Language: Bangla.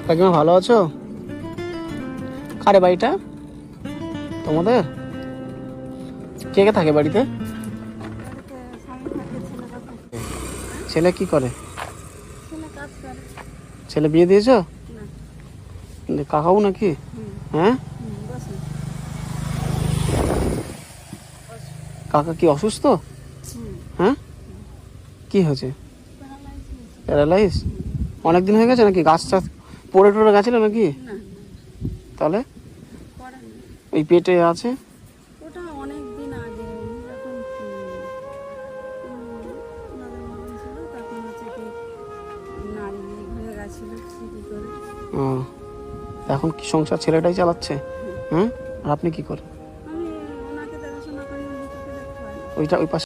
কাকিমা ভালো আছো? কারে বাড়িটা তোমাদের? কে কে থাকে বাড়িতে? ছেলে কি করে? ছেলে বিয়ে দিয়েছো? কাকাও নাকি? হ্যাঁ, কাকা কি অসুস্থ? হ্যাঁ, কি হয়েছে? প্যারালাইজ? অনেকদিন হয়ে গেছে নাকি? গাছ টাছ পড়ে টড়ে গেছিল নাকি? তাহলে ওই পেটে আছে? ওটা অনেক দিন আগে যখন ওনাদের মতন ছিল তখন হচ্ছে কি নারী হয়ে গেছিল কি করে। ও, এখন কি সংসার ছেলেটাই চালাচ্ছে? হ্যাঁ, আর আপনি কি করেন? আমি ওনাকে দেখাশোনা করি, উনি চোখে দেখতে পাই না। ওইটা ওই পাশে